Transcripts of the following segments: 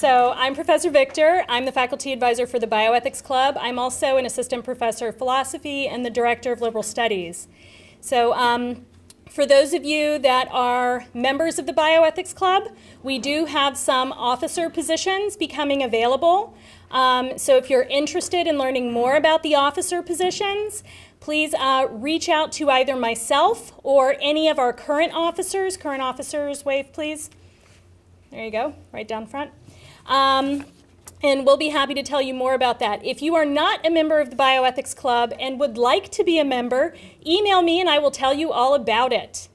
So I'm Professor Victor. I'm the faculty advisor for the Bioethics Club. I'm also an assistant professor of philosophy and the director of liberal studies. So for those of you that are members of the Bioethics Club, we do have some officer positions becoming available. So if you're interested in learning more about the officer positions, please reach out to either myself or any of our current officers. Current officers, wave please. There you go, right down front. And we'll be happy to tell you more about that. If you are not a member of the Bioethics Club and would like to be a member, email me and I will tell you all about it.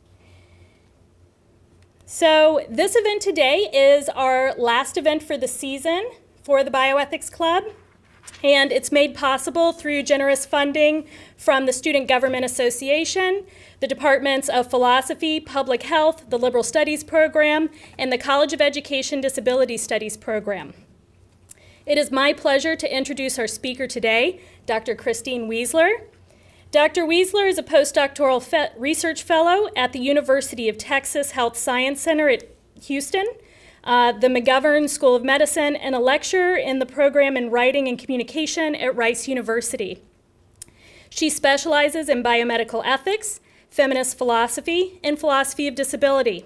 So this event today is our last event for the season for the Bioethics Club, and it's made possible through generous funding from the Student Government Association, the Departments of Philosophy, Public Health, the Liberal Studies Program, and the College of Education Disability Studies Program. It is my pleasure to introduce our speaker today, Dr. Christine Wieseler. Dr. Wieseler is a postdoctoral research fellow at the University of Texas Health Science Center at Houston, the McGovern School of Medicine, and a lecturer in the program in writing and communication at Rice University. She specializes in biomedical ethics, feminist philosophy, and philosophy of disability.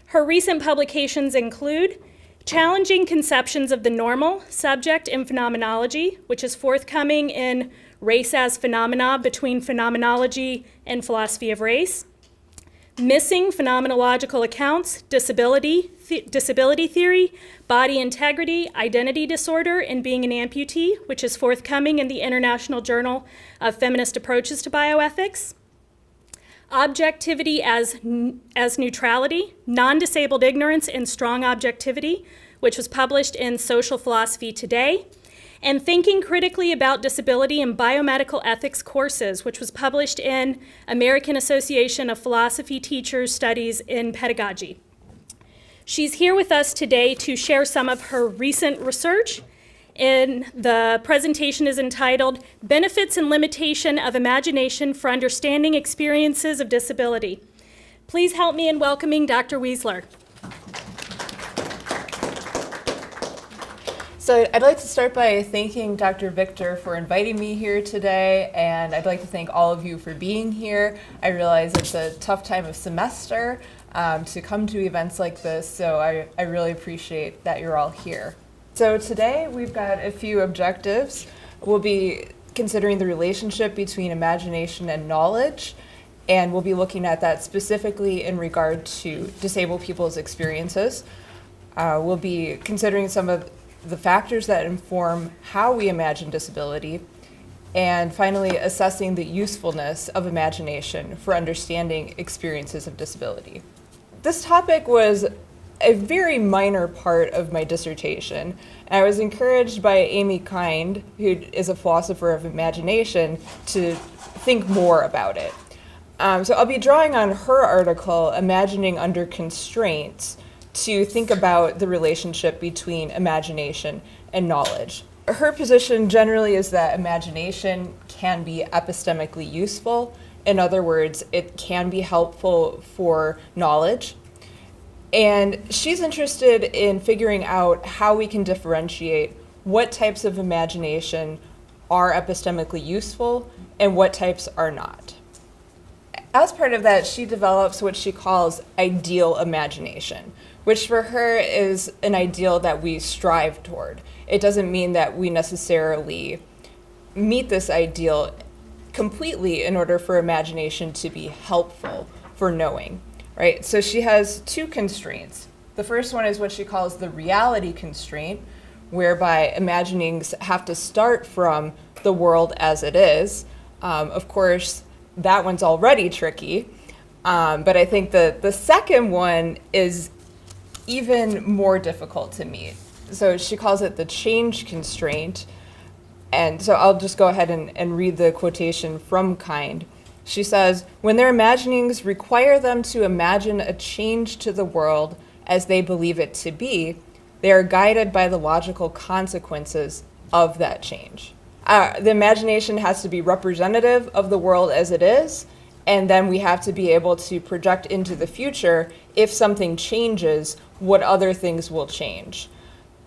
Her recent publications include Challenging Conceptions of the Normal, Subject and Phenomenology, which is forthcoming in Race as Phenomena Between Phenomenology and Philosophy of Race, Missing Phenomenological Accounts, Disability Theory, Body Integrity, Identity Disorder, and Being an Amputee, which is forthcoming in the International Journal of Feminist Approaches to Bioethics, Objectivity as Neutrality, Non-Disabled Ignorance and Strong Objectivity, which was published in Social Philosophy Today, and Thinking Critically About Disability in Biomedical Ethics Courses, which was published in American Association of Philosophy Teachers Studies in Pedagogy. She's here with us today to share some of her recent research. The presentation is entitled Benefits and Limitation of Imagination for Understanding Experiences of Disability. Please help me in welcoming Dr. Wieseler. So I'd like to start by thanking Dr. Victor for inviting me here today, and I'd like to thank all of you for being here. I realize it's a tough time of semester to come to events like this, so I really appreciate that you're all here. So today we've got a few objectives. We'll be considering the relationship between imagination and knowledge, and we'll be looking at that specifically in regard to disabled people's experiences. We'll be considering some of the factors that inform how we imagine disability, and finally assessing the usefulness of imagination for understanding experiences of disability. This topic was a very minor part of my dissertation. I was encouraged by Amy Kind, who is a philosopher of imagination, to think more about it. So I'll be drawing on her article, Imagining Under Constraints, to think about the relationship between imagination and knowledge. Her position generally is that imagination can be epistemically useful. In other words, it can be helpful for knowledge. And she's interested in figuring out how we can differentiate what types of imagination are epistemically useful and what types are not. As part of that, she develops what she calls ideal imagination, which for her is an ideal that we strive toward. It doesn't mean that we necessarily meet this ideal completely in order for imagination to be helpful for knowing, right? So she has two constraints. The first one is what she calls the reality constraint, whereby imaginings have to start from the world as it is. Of course, that one's already tricky, but I think the second one is even more difficult to meet. So she calls it the change constraint. And so I'll just go ahead and read the quotation from Kind. She says, when their imaginings require them to imagine a change to the world as they believe it to be, they are guided by the logical consequences of that change. The imagination has to be representative of the world as it is, and then we have to be able to project into the future if something changes, what other things will change.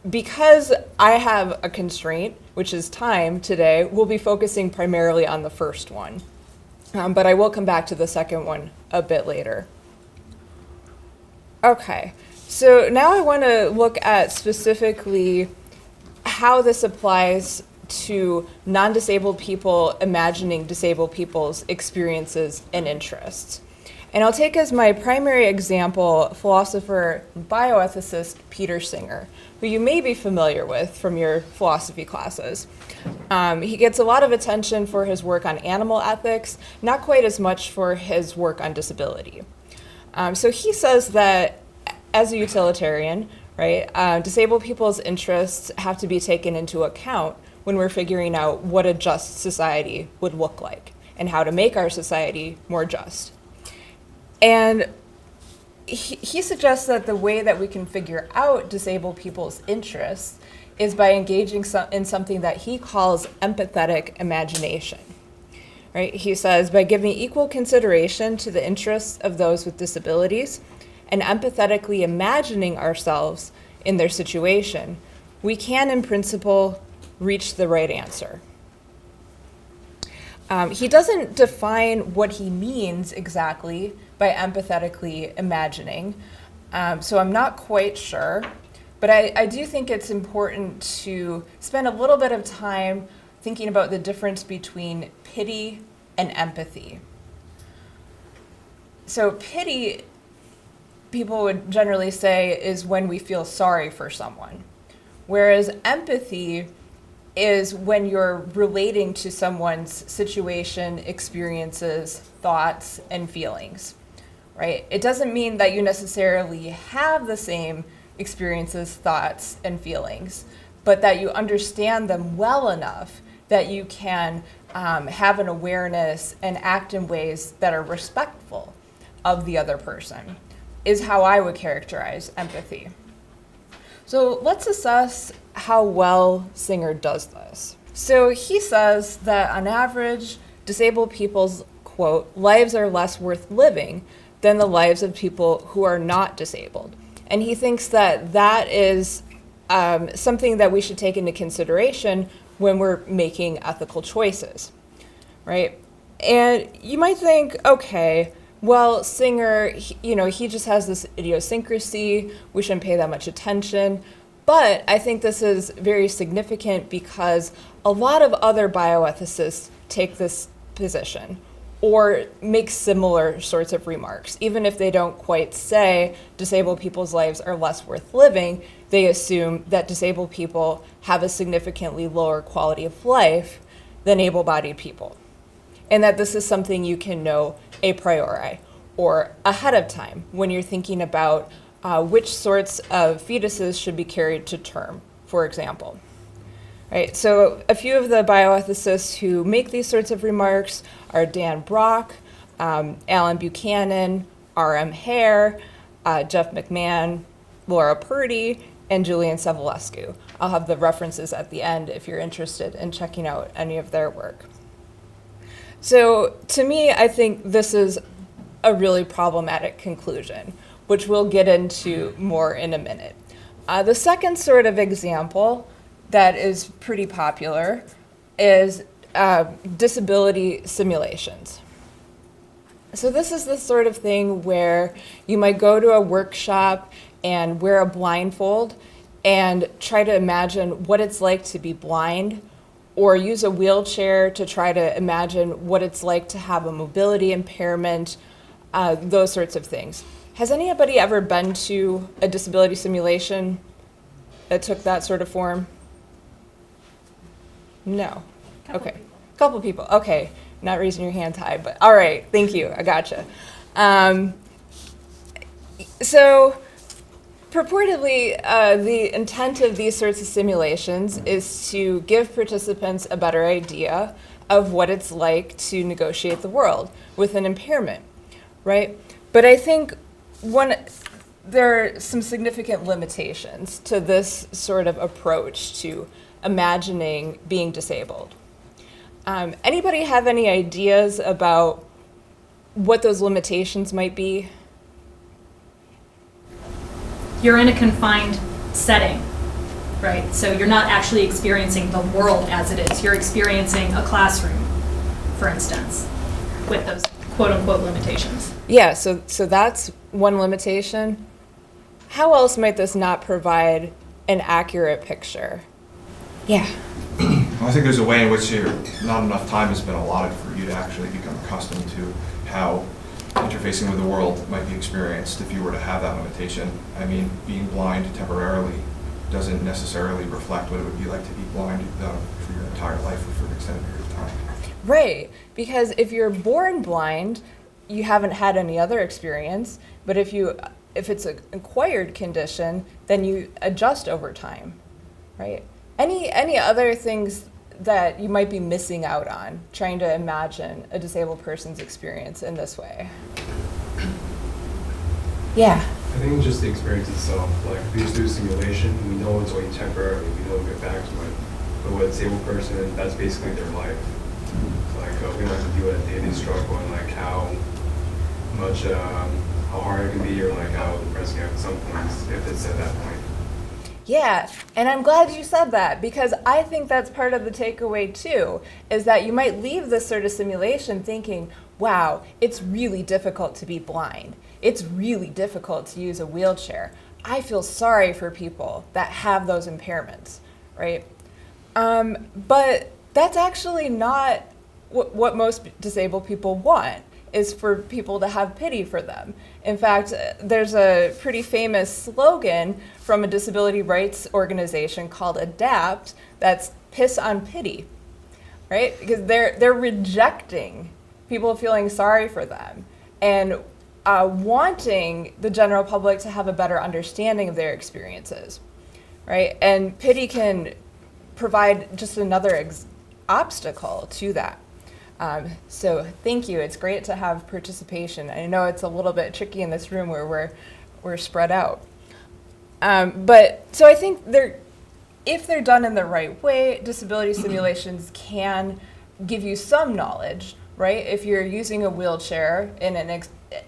because I have a constraint, which is time today, we'll be focusing primarily on the first one. But I will come back to the second one a bit later. Okay, so now I want to look at specifically how this applies to non-disabled people imagining disabled people's experiences and interests. And I'll take as my primary example philosopher and bioethicist Peter Singer, who you may be familiar with from your philosophy classes. He gets a lot of attention for his work on animal ethics, not quite as much for his work on disability. So he says that as a utilitarian, right, disabled people's interests have to be taken into account when we're figuring out what a just society would look like and how to make our society more just. And he suggests that the way that we can figure out disabled people's interests is by engaging in something that he calls empathetic imagination. Right? He says, by giving equal consideration to the interests of those with disabilities and empathetically imagining ourselves in their situation, we can, in principle, reach the right answer. He doesn't define what he means exactly by empathetically imagining, so I'm not quite sure, but I do think it's important to spend a little bit of time thinking about the difference between pity and empathy. So pity, people would generally say, is when we feel sorry for someone, whereas empathy is when you're relating to someone's situation, experiences, thoughts, and feelings, right? It doesn't mean that you necessarily have the same experiences, thoughts, and feelings, but that you understand them well enough that you can have an awareness and act in ways that are respectful of the other person, is how I would characterize empathy. So let's assess how well Singer does this. So he says that on average, disabled people's, quote, lives are less worth living than the lives of people who are not disabled. And he thinks that that is something that we should take into consideration when we're making ethical choices, right? And you might think, okay, well, Singer, he just has this idiosyncrasy, we shouldn't pay that much attention. But I think this is very significant because a lot of other bioethicists take this position or make similar sorts of remarks. Even if they don't quite say disabled people's lives are less worth living, they assume that disabled people have a significantly lower quality of life than able-bodied people. And that this is something you can know a priori or ahead of time when you're thinking about which sorts of fetuses should be carried to term, for example. Right, so a few of the bioethicists who make these sorts of remarks are Dan Brock, Alan Buchanan, R.M. Hare, Jeff McMahon, Laura Purdy, and Julian Savulescu. I'll have the references at the end if you're interested in checking out any of their work. So to me, I think this is a really problematic conclusion, which we'll get into more in a minute. The second sort of example that is pretty popular is disability simulations. So this is the sort of thing where you might go to a workshop and wear a blindfold and try to imagine what it's like to be blind, or use a wheelchair to try to imagine what it's like to have a mobility impairment, those sorts of things. Has anybody ever been to a disability simulation that took that sort of form? No. Okay. Couple people. Okay. Not raising your hands high, but all right. Thank you. I gotcha. So purportedly, the intent of these sorts of simulations is to give participants a better idea of what it's like to negotiate the world with an impairment, right? But I think there are some significant limitations to this sort of approach to imagining being disabled. Anybody have any ideas about what those limitations might be? You're in a confined setting. right? So you're not actually experiencing the world as it is. You're experiencing a classroom, for instance, with those quote-unquote limitations. Yeah, so that's one limitation. How else might this not provide an accurate picture? Yeah. I think there's a way in which not enough time has been allotted for you to actually become accustomed to how interfacing with the world might be experienced if you were to have that limitation. I mean, being blind temporarily doesn't necessarily reflect what it would be like to be blind for your entire life or for an extended period of time. Right, because if you're born blind, you haven't had any other experience, but if it's an acquired condition, then you adjust over time, right? Any other things that you might be missing out on trying to imagine a disabled person's experience in this way? Yeah. I think just the experience itself, like if we just do a simulation, we know it's only temporary, we know we'll get back to it. But with a disabled person, that's basically their life. Like we don't have to deal with a daily struggle and like how much, how hard it can be or like how depressing at some points if it's at that point. Yeah, and I'm glad you said that because I think that's part of the takeaway too, is that you might leave this sort of simulation thinking, wow, it's really difficult to be blind. It's really difficult to use a wheelchair. I feel sorry for people that have those impairments, right? But that's actually not what most disabled people want, is for people to have pity for them. In fact, there's a pretty famous slogan from a disability rights organization called ADAPT that's piss on pity, right? Because they're rejecting people feeling sorry for them and wanting the general public to have a better understanding of their experiences, right? And pity can provide just another obstacle to that. So thank you. It's great to have participation. I know it's a little bit tricky in this room where we're spread out. But so I think if they're done in the right way, disability simulations can give you some knowledge, right? If you're using a wheelchair in an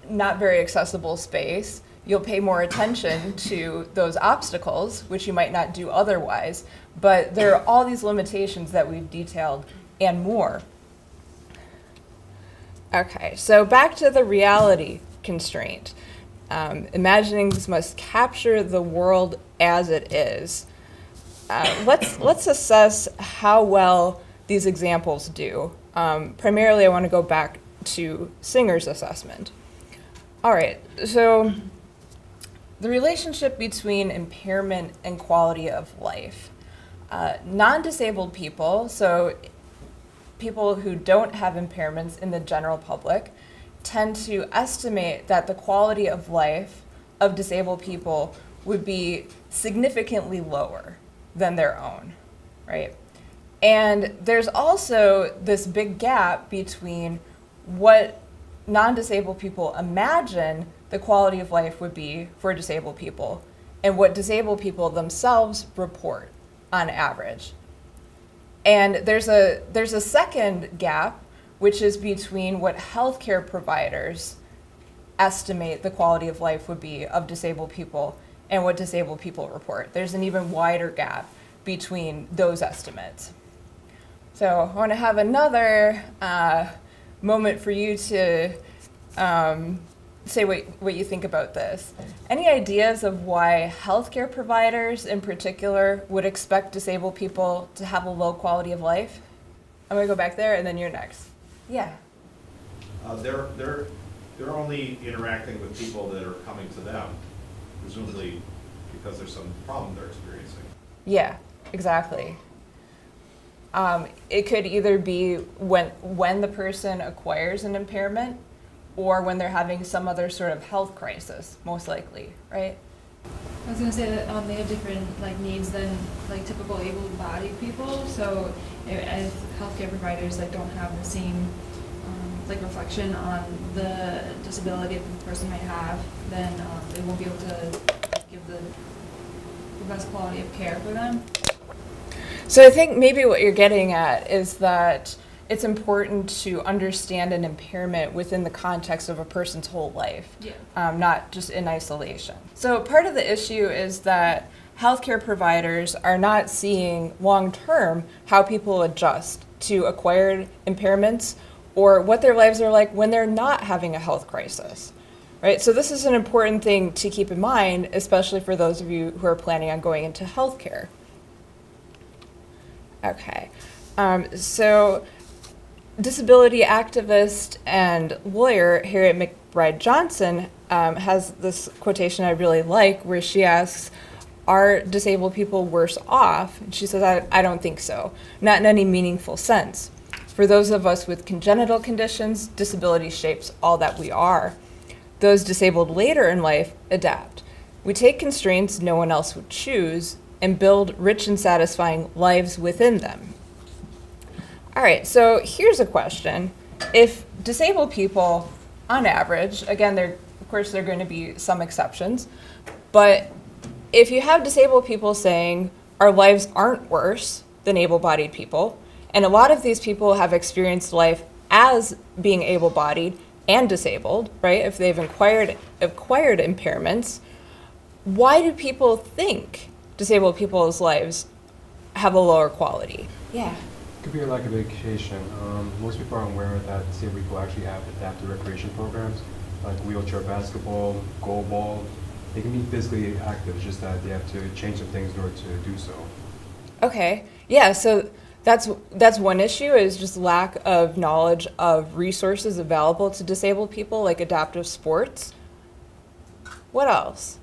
not very accessible space, you'll pay more attention to those obstacles, which you might not do otherwise. But there are all these limitations that we've detailed and more. Okay, so back to the reality constraint. Imagining this must capture the world as it is. Let's assess how well these examples do. Primarily, I want to go back to Singer's assessment. All right, so the relationship between impairment and quality of life. Non-disabled people, so people who don't have impairments in the general public, tend to estimate that the quality of life of disabled people would be significantly lower than their own, right? And there's also this big gap between what non-disabled people imagine the quality of life would be for disabled people and what disabled people themselves report on average. And there's a second gap, which is between what healthcare providers estimate the quality of life would be of disabled people and what disabled people report. There's an even wider gap between those estimates. So I want to have another moment for you to say what you think about this. Any ideas of why healthcare providers in particular would expect disabled people to have a low quality of life? I'm gonna go back there and then you're next. Yeah. They're only interacting with people that are coming to them, presumably because there's some problem they're experiencing. Yeah, exactly. It could either be when the person acquires an impairment or when they're having some other sort of health crisis, most likely, right? I was gonna say that they have different needs than typical able-bodied people. So as healthcare providers don't have the same reflection on the disability that the person might have, then they won't be able to give the best quality of care for them. So I think maybe what you're getting at is that it's important to understand an impairment within the context of a person's whole life, Yeah. Not just in isolation. So part of the issue is that healthcare providers are not seeing long-term how people adjust to acquired impairments or what their lives are like when they're not having a health crisis, right? So this is an important thing to keep in mind, especially for those of you who are planning on going into healthcare. Okay, so disability activist and lawyer Harriet McBryde Johnson has this quotation I really like where she asks, are disabled people worse off? And she says, I don't think so, not in any meaningful sense. For those of us with congenital conditions, disability shapes all that we are. Those disabled later in life adapt. We take constraints no one else would choose and build rich and satisfying lives within them. All right, so here's a question. If disabled people, on average, again, of course there are going to be some exceptions, but if you have disabled people saying our lives aren't worse than able-bodied people, and a lot of these people have experienced life as being able-bodied and disabled, right? If they've acquired impairments, why do people think disabled people's lives have a lower quality? Yeah. It could be a lack of education. Most people aren't aware that disabled people actually have adaptive recreation programs like wheelchair basketball, goalball. They can be physically active, it's just that they have to change some things in order to do so. Okay, yeah, so that's one issue, is just lack of knowledge of resources available to disabled people, like adaptive sports. What else?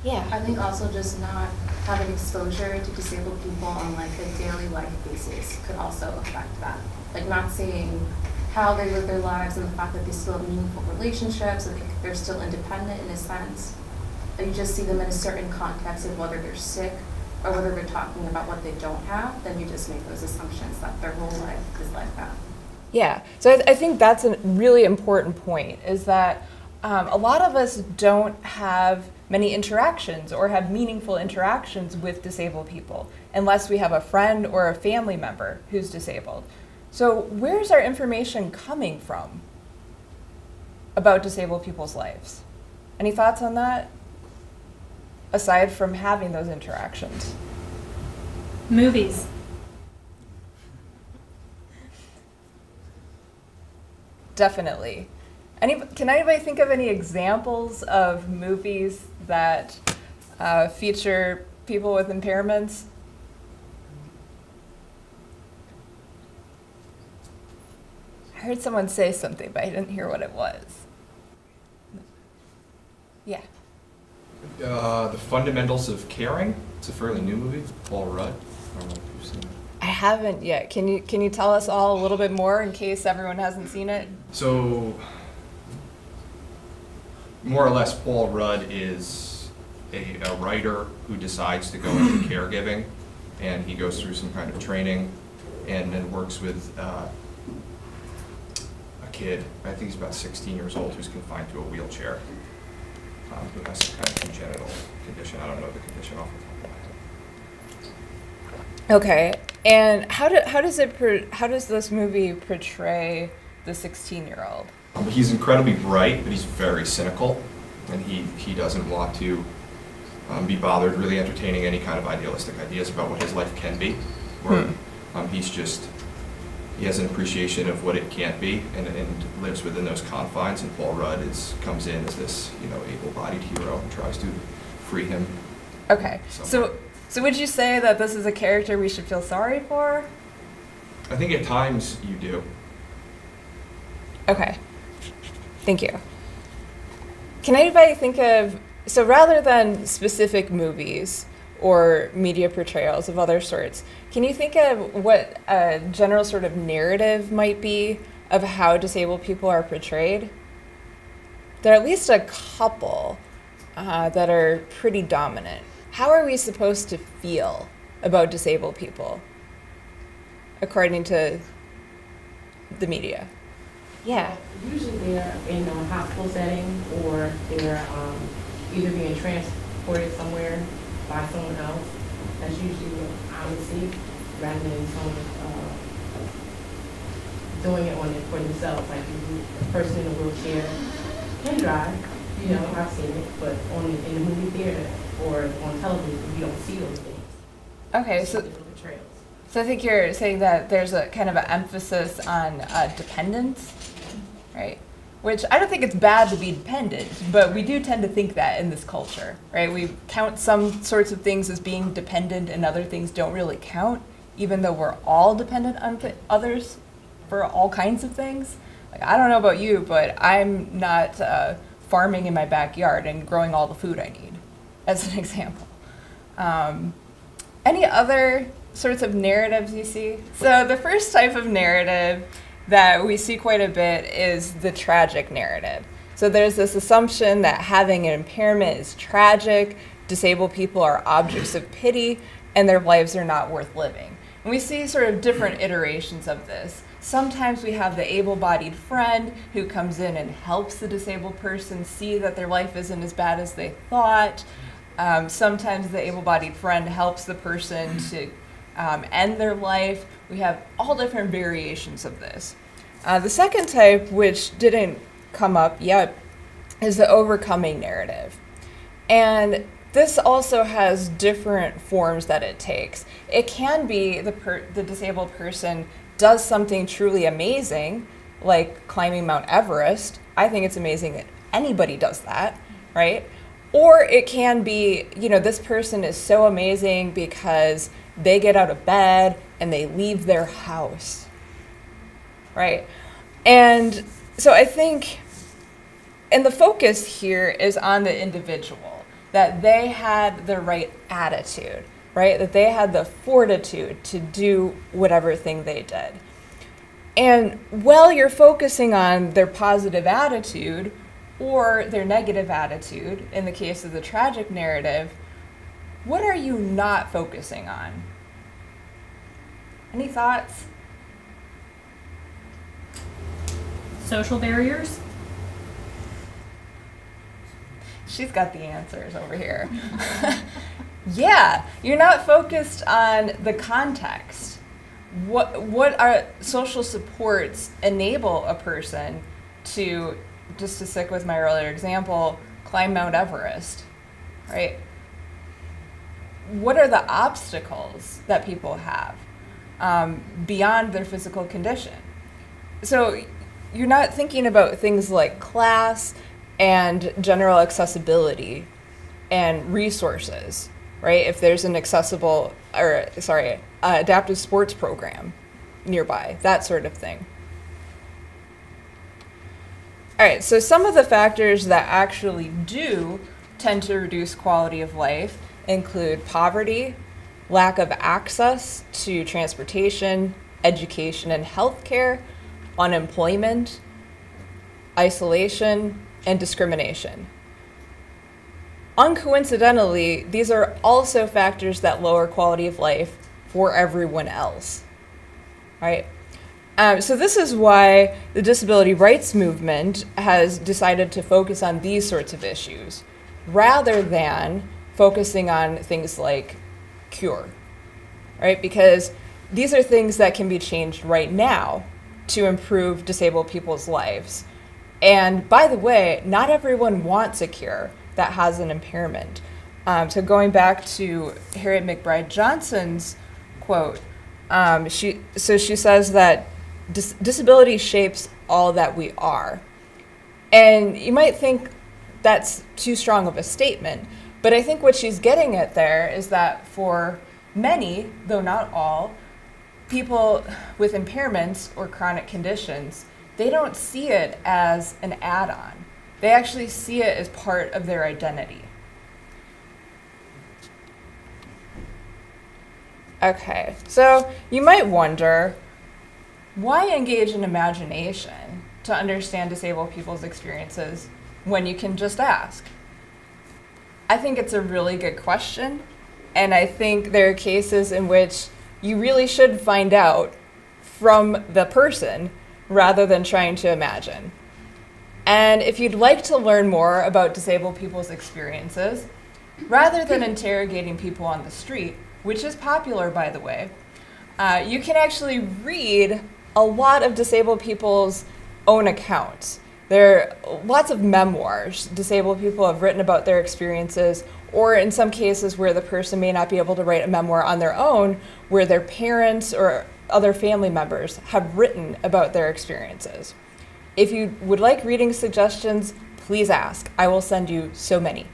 Yeah. I think also just not having exposure to disabled people on like a daily life basis could also affect that. Like not seeing how they live their lives and the fact that they still have meaningful relationships and they're still independent in a sense. And you just see them in a certain context of whether they're sick or whether they're talking about what they don't have, then you just make those assumptions that their whole life is like that. Yeah, so I think that's a really important point, is that a lot of us don't have many interactions or have meaningful interactions with disabled people unless we have a friend or a family member who's disabled. So where's our information coming from about disabled people's lives? Any thoughts on that? Aside from having those interactions. Movies. Definitely. Can anybody think of any examples of movies that feature people with impairments? I heard someone say something, but I didn't hear what it was. Yeah. The Fundamentals of Caring. It's a fairly new movie. Paul Rudd. I don't know if you've seen it. I haven't yet. Can you tell us all a little bit more in case everyone hasn't seen it? So, more or less, Paul Rudd is a writer who decides to go into caregiving, and he goes through some kind of training and then works with a kid, I think he's about 16 years old, who's confined to a wheelchair, who has some kind of congenital condition. I don't know the condition off the top of my head. Okay, and how does this movie portray the 16-year-old? He's incredibly bright, but he's very cynical, and he doesn't want to be bothered really entertaining any kind of idealistic ideas about what his life can be. Or he has an appreciation of what it can't be, and lives within those confines. And Paul Rudd comes in as this able-bodied hero and tries to free him. Okay, so would you say that this is a character we should feel sorry for? I think at times you do. Okay, thank you. Can anybody think of, so rather than specific movies or media portrayals of other sorts, can you think of what a general sort of narrative might be of how disabled people are portrayed? There are at least a couple that are pretty dominant. How are we supposed to feel about disabled people, according to the media? Yeah. Usually they're in a hospital setting, or they're either being transported somewhere by someone else. That's usually what I would see, rather than someone doing it for themselves. Like a person in a wheelchair can drive, I've seen it, but in the movie theater, or on television, you don't see those things. Okay, It's so different portrayals. I think you're saying that there's a kind of an emphasis on dependence, right? Which I don't think it's bad to be dependent, but we do tend to think that in this culture, right? We count some sorts of things as being dependent and other things don't really count, even though we're all dependent on others for all kinds of things. Like, I don't know about you, but I'm not farming in my backyard and growing all the food I need, as an example. Any other sorts of narratives you see? So the first type of narrative that we see quite a bit is the tragic narrative. So there's this assumption that having an impairment is tragic, disabled people are objects of pity, and their lives are not worth living. And we see sort of different iterations of this. Sometimes we have the able-bodied friend who comes in and helps the disabled person see that their life isn't as bad as they thought. Sometimes the able-bodied friend helps the person to end their life. We have all different variations of this. The second type, which didn't come up yet, is the overcoming narrative. And this also has different forms that it takes. It can be the disabled person does something truly amazing, like climbing Mount Everest. I think it's amazing that anybody does that, right? Or it can be, this person is so amazing because they get out of bed and they leave their house, right? And so I think, and the focus here is on the individual, that they had the right attitude, right? That they had the fortitude to do whatever thing they did. And while you're focusing on their positive attitude or their negative attitude, in the case of the tragic narrative, what are you not focusing on? Any thoughts? Social barriers? She's got the answers over here. Yeah, you're not focused on the context. What are social supports enable a person to, just to stick with my earlier example, climb Mount Everest, right? What are the obstacles that people have beyond their physical condition? So you're not thinking about things like class and general accessibility and resources, right? If there's an adaptive sports program nearby, that sort of thing. All right, so some of the factors that actually do tend to reduce quality of life include poverty, lack of access to transportation, education and healthcare, unemployment, isolation, and discrimination. Uncoincidentally, these are also factors that lower quality of life for everyone else, right? So this is why the disability rights movement has decided to focus on these sorts of issues rather than focusing on things like cure, right? Because these are things that can be changed right now to improve disabled people's lives. And by the way, not everyone wants a cure that has an impairment. So going back to Harriet McBryde Johnson's quote, she says that disability shapes all that we are. And you might think that's too strong of a statement, but I think what she's getting at there is that for many, though not all, people with impairments or chronic conditions, they don't see it as an add-on. They actually see it as part of their identity. Okay, so you might wonder, why engage in imagination to understand disabled people's experiences when you can just ask? I think it's a really good question, and I think there are cases in which you really should find out from the person rather than trying to imagine. And if you'd like to learn more about disabled people's experiences, rather than interrogating people on the street, which is popular, by the way, you can actually read a lot of disabled people's own accounts. There are lots of memoirs disabled people have written about their experiences, or in some cases where the person may not be able to write a memoir on their own, where their parents or other family members have written about their experiences. If you would like reading suggestions, please ask. I will send you so many.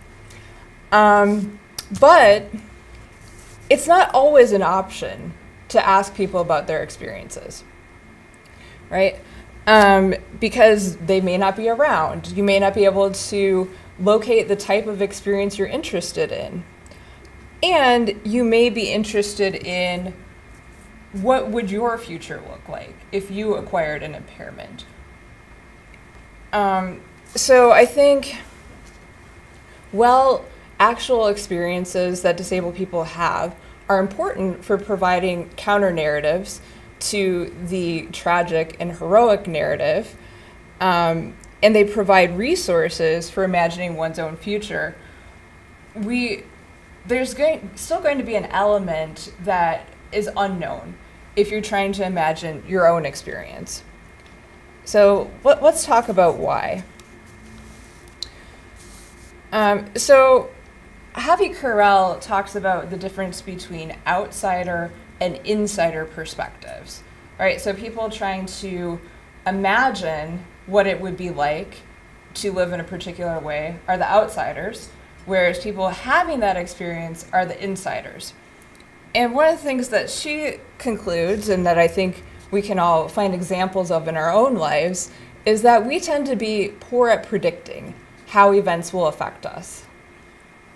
But it's not always an option to ask people about their experiences, right? Because they may not be around. You may not be able to locate the type of experience you're interested in. And you may be interested in what would your future look like if you acquired an impairment. So I think, actual experiences that disabled people have are important for providing counter narratives to the tragic and heroic narrative, and they provide resources for imagining one's own future. There's still going to be an element that is unknown if you're trying to imagine your own experience. So let's talk about why. So Javi Carrell talks about the difference between outsider and insider perspectives, right? So people trying to imagine what it would be like to live in a particular way are the outsiders, whereas people having that experience are the insiders. And one of the things that she concludes, and that I think we can all find examples of in our own lives, is that we tend to be poor at predicting how events will affect us,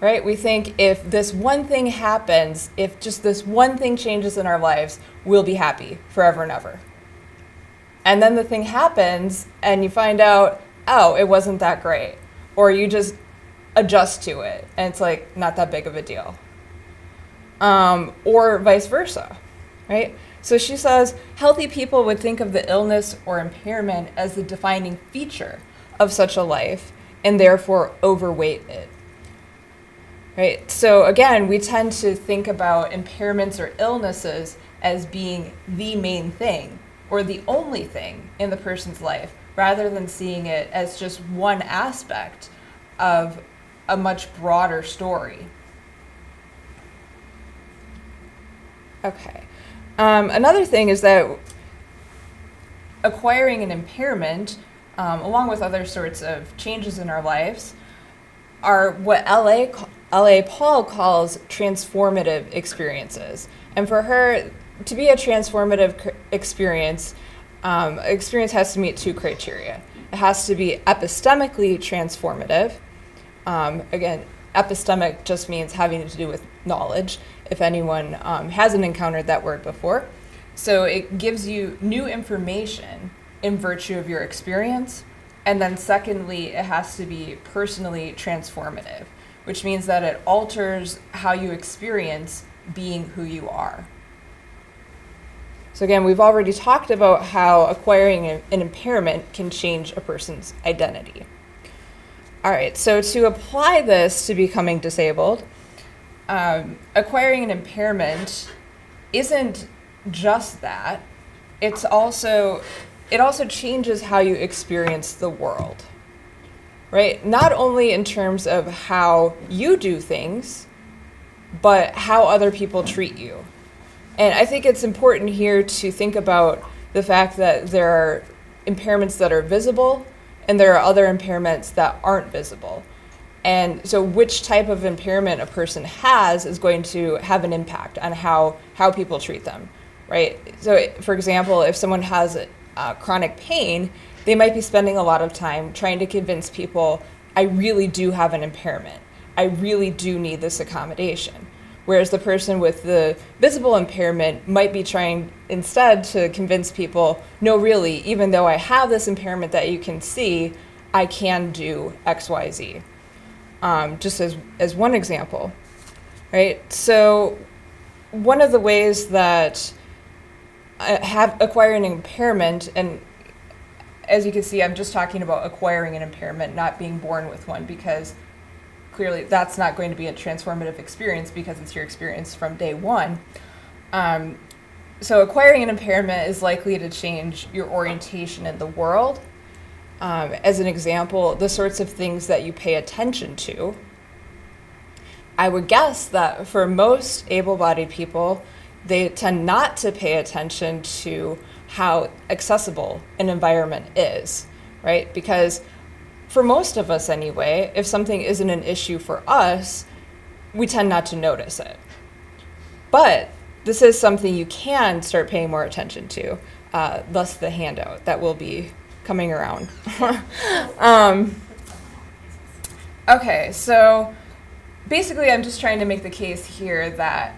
right? We think if this one thing happens, if just this one thing changes in our lives, we'll be happy forever and ever. And then the thing happens and you find out, oh, it wasn't that great. Or you just adjust to it and it's like not that big of a deal. Or vice versa, right? So she says, healthy people would think of the illness or impairment as the defining feature of such a life and therefore overweight it. Right? So again, we tend to think about impairments or illnesses as being the main thing or the only thing in the person's life, rather than seeing it as just one aspect of a much broader story. Okay. Another thing is that acquiring an impairment, along with other sorts of changes in our lives, are what L.A. Paul calls transformative experiences. And for her, to be a transformative experience, experience has to meet two criteria. It has to be epistemically transformative. Again, epistemic just means having to do with knowledge, if anyone hasn't encountered that word before. So it gives you new information in virtue of your experience. And then secondly, it has to be personally transformative, which means that it alters how you experience being who you are. So again, we've already talked about how acquiring an impairment can change a person's identity. All right, so to apply this to becoming disabled, acquiring an impairment isn't just that. It also changes how you experience the world, right? Not only in terms of how you do things, but how other people treat you. And I think it's important here to think about the fact that there are impairments that are visible and there are other impairments that aren't visible. And so which type of impairment a person has is going to have an impact on how people treat them, right? So for example, if someone has chronic pain, they might be spending a lot of time trying to convince people, I really do have an impairment. I really do need this accommodation. Whereas the person with the visible impairment might be trying instead to convince people, no, really, even though I have this impairment that you can see, I can do X, Y, Z. Just as one example, right? So one of the ways that acquiring an impairment, and as you can see, I'm just talking about acquiring an impairment, not being born with one, because clearly that's not going to be a transformative experience because it's your experience from day one. So acquiring an impairment is likely to change your orientation in the world. As an example, the sorts of things that you pay attention to. I would guess that for most able-bodied people, they tend not to pay attention to how accessible an environment is, right? Because for most of us anyway, if something isn't an issue for us, we tend not to notice it. But this is something you can start paying more attention to, thus the handout that will be coming around. Okay, so basically I'm just trying to make the case here that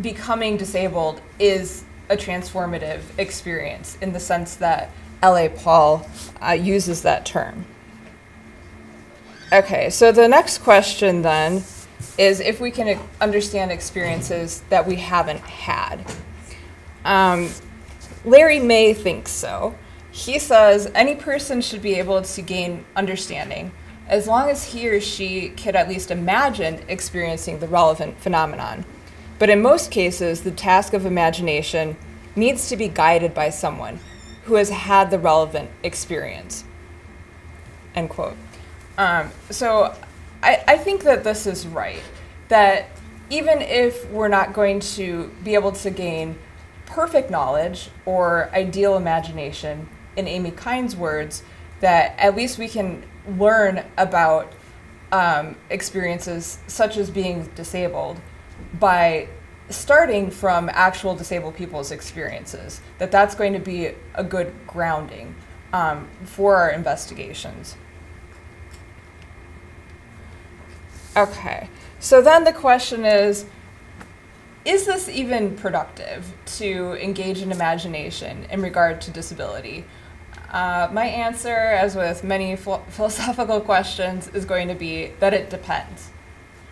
becoming disabled is a transformative experience in the sense that L.A. Paul uses that term. Okay, so the next question then is if we can understand experiences that we haven't had. Larry May thinks so. He says any person should be able to gain understanding as long as he or she could at least imagine experiencing the relevant phenomenon. But in most cases, the task of imagination needs to be guided by someone who has had the relevant experience. End quote. So I think that this is right, that even if we're not going to be able to gain perfect knowledge or ideal imagination, in Amy Kine's words, that at least we can learn about experiences such as being disabled by starting from actual disabled people's experiences, that's going to be a good grounding for our investigations. Okay, so then the question is this even productive to engage in imagination in regard to disability? My answer, as with many philosophical questions, is going to be that it depends.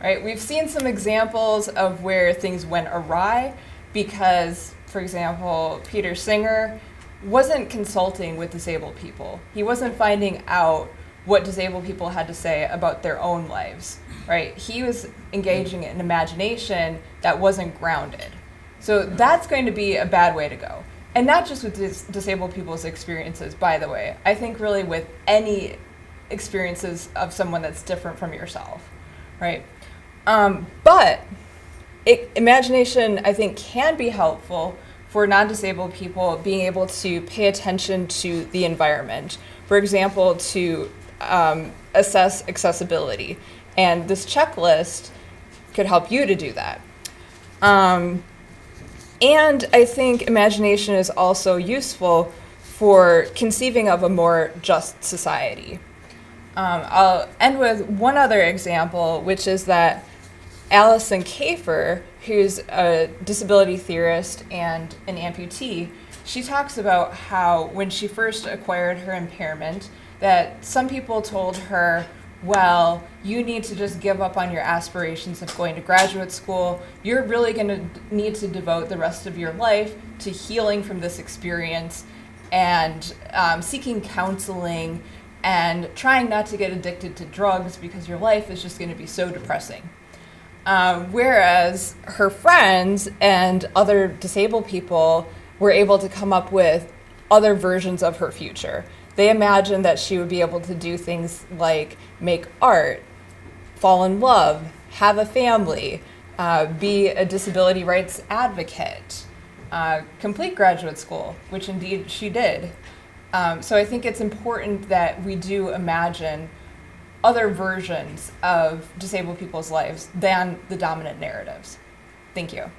Right? We've seen some examples of where things went awry because, for example, Peter Singer wasn't consulting with disabled people. He wasn't finding out what disabled people had to say about their own lives, right? He was engaging in imagination that wasn't grounded. So that's going to be a bad way to go. And not just with disabled people's experiences, by the way. I think really with any experiences of someone that's different from yourself, right? But imagination, I think, can be helpful for non-disabled people being able to pay attention to the environment. For example, to assess accessibility. And this checklist could help you to do that. And I think imagination is also useful for conceiving of a more just society. I'll end with one other example, which is that Alison Kafer, who's a disability theorist and an amputee, she talks about how when she first acquired her impairment, that some people told her, well, you need to just give up on your aspirations of going to graduate school. You're really going to need to devote the rest of your life to healing from this experience and seeking counseling and trying not to get addicted to drugs because your life is just going to be so depressing. Whereas her friends and other disabled people were able to come up with other versions of her future. They imagined that she would be able to do things like make art, fall in love, have a family, be a disability rights advocate, complete graduate school, which indeed she did. So I think it's important that we do imagine other versions of disabled people's lives than the dominant narratives. Thank you.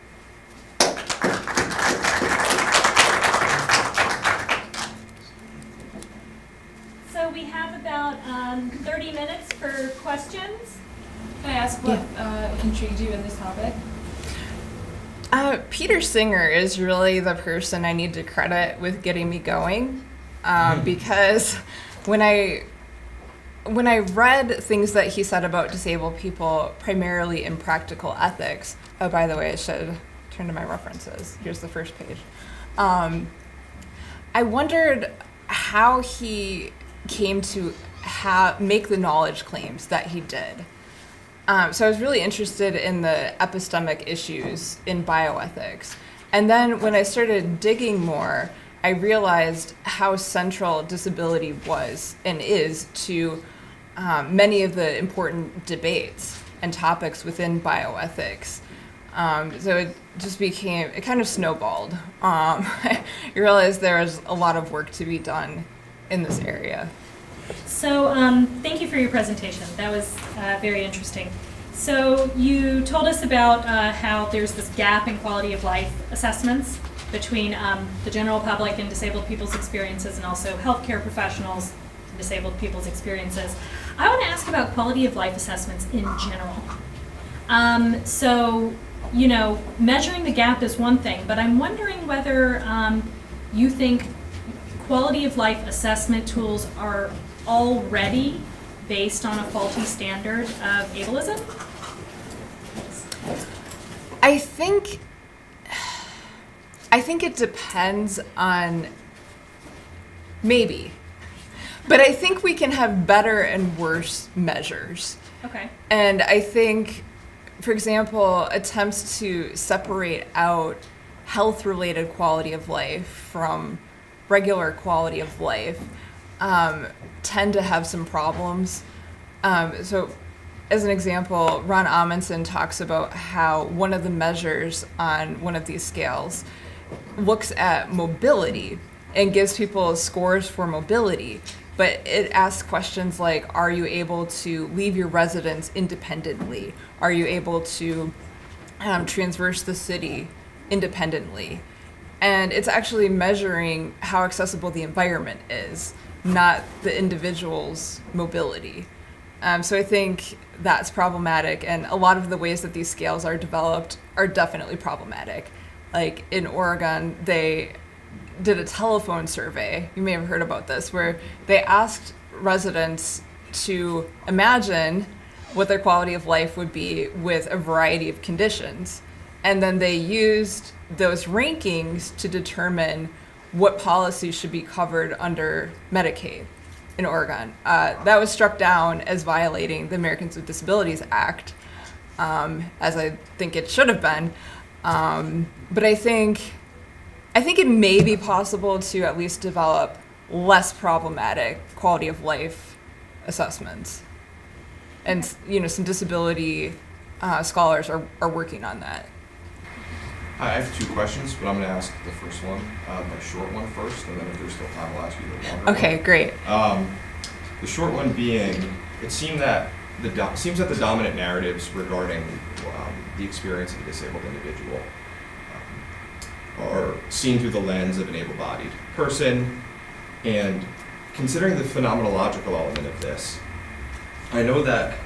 So we have about 30 minutes for questions. Can I ask what intrigued you in this topic? Peter Singer is really the person I need to credit with getting me going, because when I read things that he said about disabled people, primarily in practical ethics, oh, by the way, I should turn to my references. Here's the first page. I wondered how he came to make the knowledge claims that he did. So I was really interested in the epistemic issues in bioethics. And then when I started digging more, I realized how central disability was and is to many of the important debates and topics within bioethics. So it just it kind of snowballed. You realize there was a lot of work to be done in this area. So thank you for your presentation. That was very interesting. So you told us about how there's this gap in quality of life assessments between the general public and disabled people's experiences, and also healthcare professionals and disabled people's experiences. I want to ask about quality of life assessments in general. So, you know, measuring the gap is one thing, but I'm wondering whether you think quality of life assessment tools are already based on a faulty standard of ableism? I think it depends on, maybe, but I think we can have better and worse measures. Okay. And I think, for example, attempts to separate out health-related quality of life from regular quality of life tend to have some problems. So, as an example, Ron Amundsen talks about how one of the measures on one of these scales looks at mobility and gives people scores for mobility, but it asks questions like, are you able to leave your residence independently? Are you able to transverse the city independently? And it's actually measuring how accessible the environment is, not the individual's mobility. So I think that's problematic, and a lot of the ways that these scales are developed are definitely problematic. Like in Oregon, they did a telephone survey, you may have heard about this, where they asked residents to imagine what their quality of life would be with a variety of conditions. And then they used those rankings to determine what policies should be covered under Medicaid in Oregon. That was struck down as violating the Americans with Disabilities Act, as I think it should have been. But I think it may be possible to at least develop less problematic quality of life assessments. And, you know, some disability scholars are working on that. I have 2 questions, but I'm going to ask the first one, my short one first, and then if there's still time, I'll ask you the longer one. Okay, great. The short one being, it seems that the dominant narratives regarding the experience of a disabled individual are seen through the lens of an able-bodied person. And considering the phenomenological element of this, I know that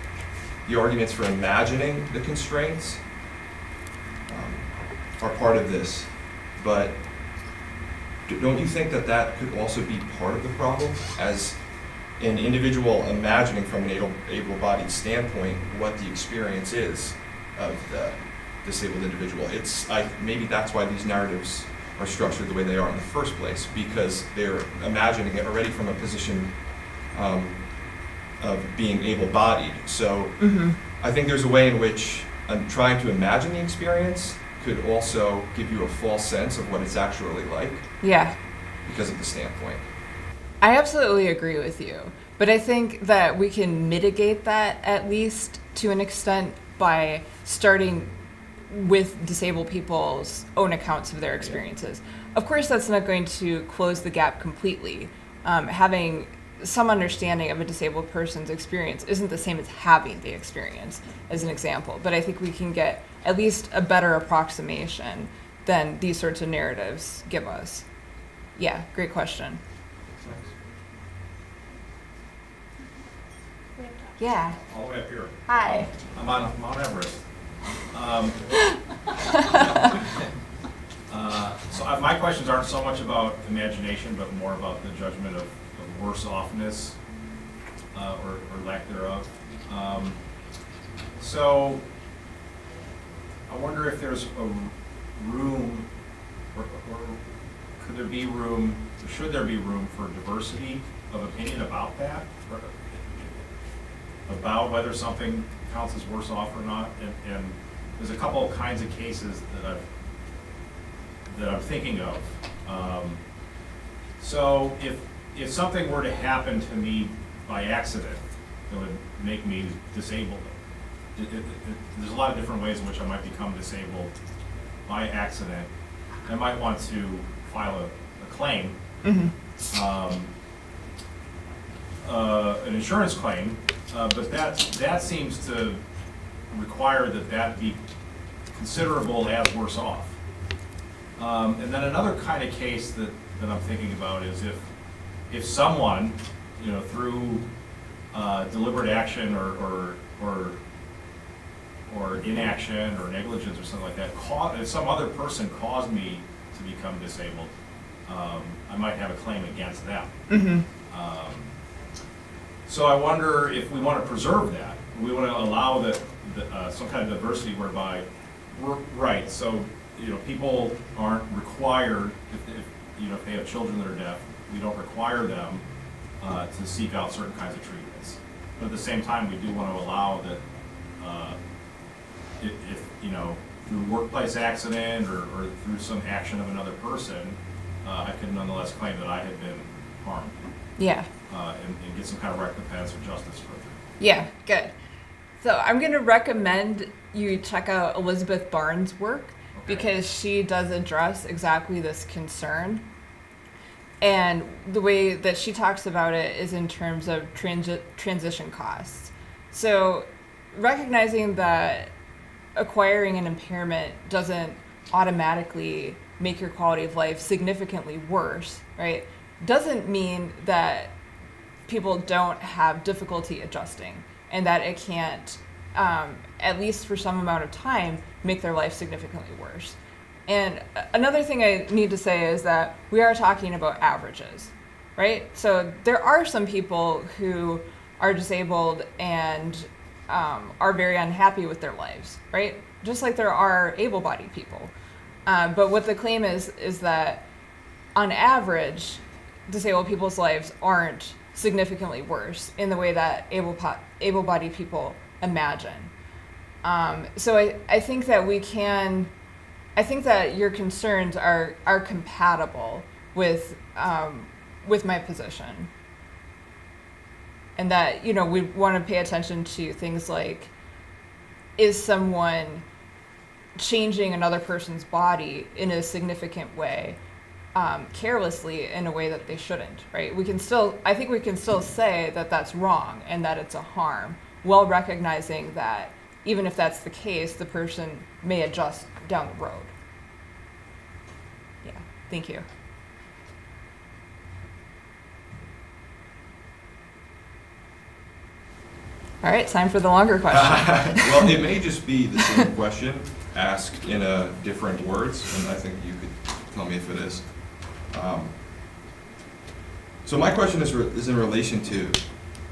the arguments for imagining the constraints are part of this, but don't you think that that could also be part of the problem, as an individual imagining from an able-bodied standpoint what the experience is of the disabled individual? Maybe that's why these narratives are structured the way they are in the first place, because they're imagining it already from a position of being able-bodied. So I think there's a way in which trying to imagine the experience could also give you a false sense of what it's actually like. Yeah. Because of the standpoint. I absolutely agree with you, but I think that we can mitigate that at least to an extent by starting with disabled people's own accounts of their experiences. Of course, that's not going to close the gap completely. Having some understanding of a disabled person's experience isn't the same as having the experience, as an example, but I think we can get at least a better approximation than these sorts of narratives give us. Yeah, great question. Yeah. All the way up here. Hi. I'm on Mount Everest. So my questions aren't so much about imagination, but more about the judgment of worse offness or lack thereof. So I wonder if there's a room, or could there be room, should there be room for diversity of opinion about that? About whether something counts as worse off or not, and there's a couple of kinds of cases that I'm thinking of. So if something were to happen to me by accident that would make me disabled, there's a lot of different ways in which I might become disabled by accident. I might want to file a claim, an insurance claim, but that seems to require that be considerable as worse off. And then another kind of case that I'm thinking about is if someone, through deliberate action or inaction or negligence or something like that, if some other person caused me to become disabled, I might have a claim against them. So I wonder if we want to preserve that. We want to allow some kind of diversity whereby, right, so people aren't required, if they have children that are deaf, we don't require them to seek out certain kinds of treatments. But at the same time, we do want to allow that if through workplace accident or through some action of another person, I can nonetheless claim that I had been harmed. Yeah. And get some kind of recompense or justice for it. Yeah, good. So I'm going to recommend you check out Elizabeth Barnes' work because she does address exactly this concern. And the way that she talks about it is in terms of transition costs. So recognizing that acquiring an impairment doesn't automatically make your quality of life significantly worse, right? Doesn't mean that people don't have difficulty adjusting and that it can't, at least for some amount of time, make their life significantly worse. And another thing I need to say is that we are talking about averages, right? So there are some people who are disabled and are very unhappy with their lives, right? Just like there are able-bodied people. But what the claim is that on average, disabled people's lives aren't significantly worse in the way that able-bodied people imagine. So I think that I think that your concerns are compatible with my position. And that, we want to pay attention to things like, is someone changing another person's body in a significant way, carelessly in a way that they shouldn't, right? I think we can still say that that's wrong and that it's a harm, while recognizing that even if that's the case, the person may adjust down the road. Yeah, thank you. All right, time for the longer question. Well, it may just be the same question asked in different words, and I think you could tell me if it is. So my question is in relation to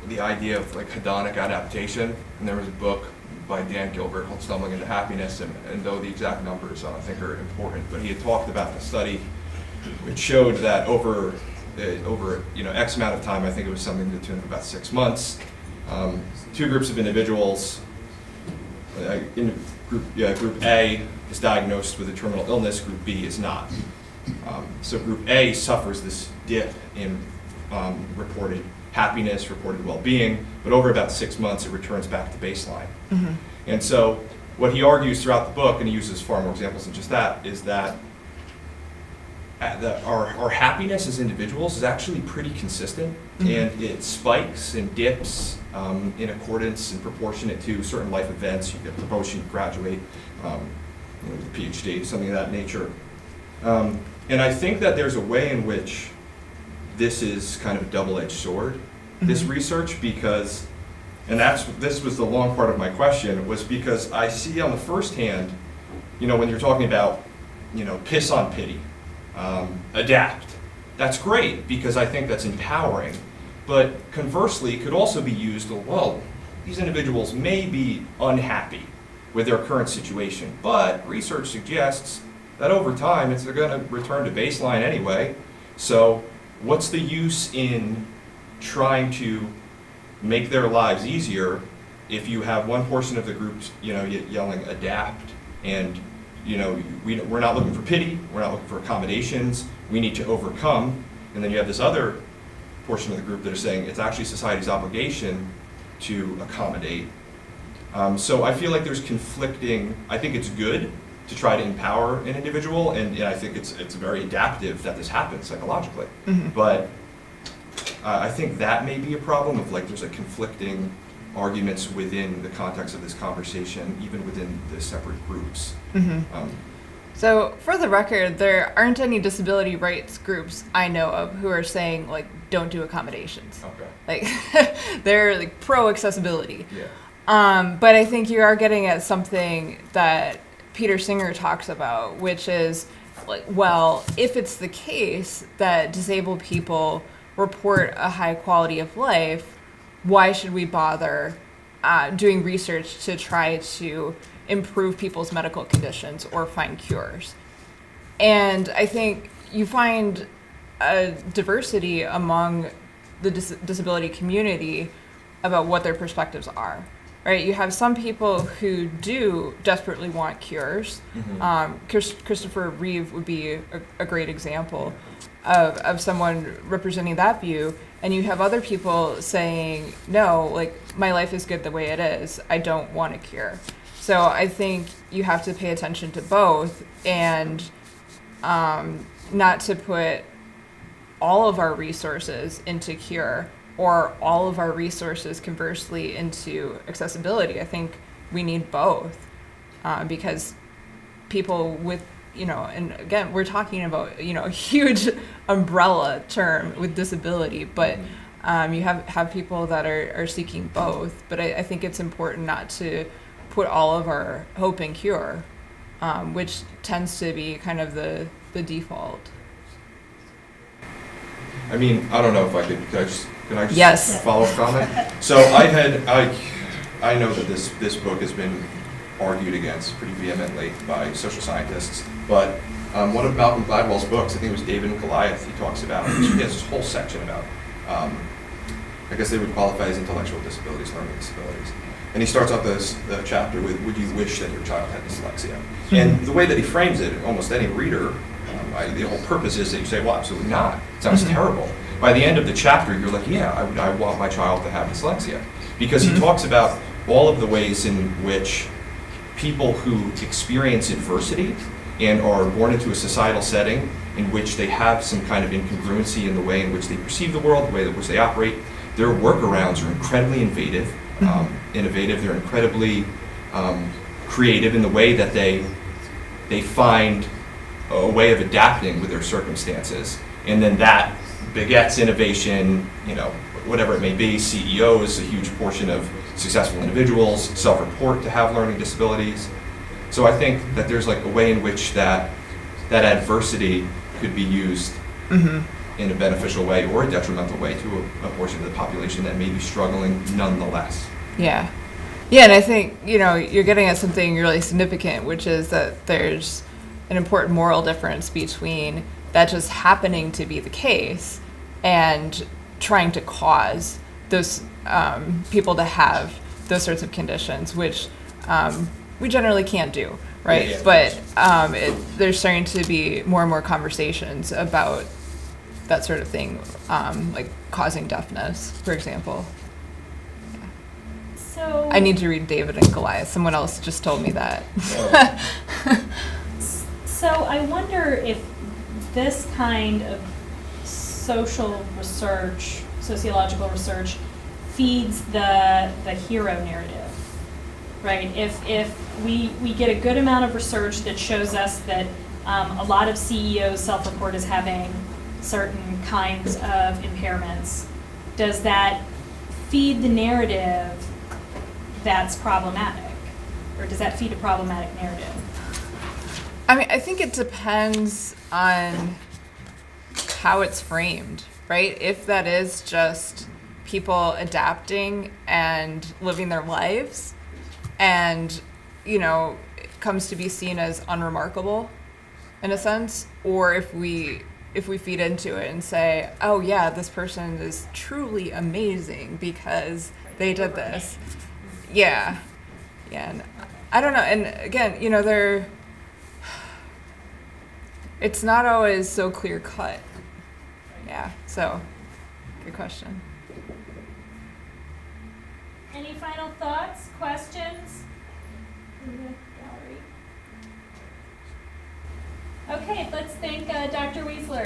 the idea of hedonic adaptation, and there was a book by Dan Gilbert called Stumbling into Happiness, and though the exact numbers I don't think are important, but he had talked about a study which showed that over X amount of time, I think it was something to the tune of about 6 months, two groups of individuals, group A is diagnosed with a terminal illness, group B is not. So group A suffers this dip in reported happiness, reported well-being, but over about 6 months it returns back to baseline. Mm-hmm. And so what he argues throughout the book, and he uses far more examples than just that, is that our happiness as individuals is actually pretty consistent, mm-hmm. and it spikes and dips in accordance and proportionate to certain life events. You get promotion, you graduate, with a PhD, something of that nature. And I think that there's a way in which this is kind of a double-edged sword, mm-hmm. this research, because, and this was the long part of my question, was because I see on the first hand, when you're talking about, piss on pity, adapt. That's great, because I think that's empowering. But conversely, it could also be used, well, these individuals may be unhappy with their current situation, but research suggests that over time, they're going to return to baseline anyway. So what's the use in trying to make their lives easier if you have one portion of the group, yelling adapt, and we're not looking for pity, we're not looking for accommodations, we need to overcome, and then you have this other portion of the group that are saying it's actually society's obligation to accommodate. So I feel like there's conflicting, I think it's good to try to empower an individual, and I think it's very adaptive that this happens psychologically. But I think that may be a problem of like there's a conflicting arguments within the context of this conversation, even within the separate groups. So, for the record, there aren't any disability rights groups I know of who are saying, like, don't do accommodations. Okay. Like, they're, like, pro-accessibility. Yeah. But I think you are getting at something that Peter Singer talks about, which is, like, well, if it's the case that disabled people report a high quality of life, why should we bother doing research to try to improve people's medical conditions or find cures? And I think you find a diversity among the disability community about what their perspectives are, right? You have some people who do desperately want cures. Christopher Reeve would be a great example of someone representing that view. And you have other people saying, no, like, my life is good the way it is. I don't want a cure. So I think you have to pay attention to both, and not to put all of our resources into cure or all of our resources conversely into accessibility. I think we need both, because people with, and again, we're talking about, a huge umbrella term with disability, but you have people that are seeking both. But I think it's important not to put all of our hope in cure, which tends to be kind of the default. I mean, I don't know if can I just Yes. follow up comment? So I know that this book has been argued against pretty vehemently by social scientists, but one of Malcolm Gladwell's books, I think it was David and Goliath, he talks about, he has this whole section about, I guess they would qualify as intellectual disabilities, learning disabilities. And he starts off the chapter with, would you wish that your child had dyslexia? And the way that he frames it, almost any reader, the whole purpose is that you say, well, absolutely not. It sounds terrible. By the end of the chapter, you're like, yeah, I want my child to have dyslexia. Because he talks about all of the ways in which people who experience adversity and are born into a societal setting in which they have some kind of incongruency in the way in which they perceive the world, the way in which they operate, their workarounds are incredibly innovative. They're incredibly creative in the way that they find a way of adapting with their circumstances, and then that begets innovation, whatever it may be. CEO is a huge portion of successful individuals, self-report to have learning disabilities. So I think that there's like a way in which that adversity could be used in a beneficial way or a detrimental way to a portion of the population that may be struggling nonetheless. Yeah. Yeah, and I think, you're getting at something really significant, which is that there's an important moral difference between that just happening to be the case and trying to cause those people to have those sorts of conditions, which we generally can't do, right? Yeah. But there's starting to be more and more conversations about that sort of thing, like causing deafness, for example. So I need to read David and Goliath. Someone else just told me that. So I wonder if this kind of social research, sociological research, feeds the hero narrative, right? If we get a good amount of research that shows us that a lot of CEOs self-report as having certain kinds of impairments, does that feed the narrative that's problematic? Or does that feed a problematic narrative? I mean, I think it depends on how it's framed, right? If that is just people adapting and living their lives and, it comes to be seen as unremarkable in a sense, or if we feed into it and say, oh yeah, this person is truly amazing because they did this. Yeah. And I don't know. And again, it's not always so clear cut. Yeah. So good question. Any final thoughts, questions in the gallery? Okay, let's thank Dr. Wieseler.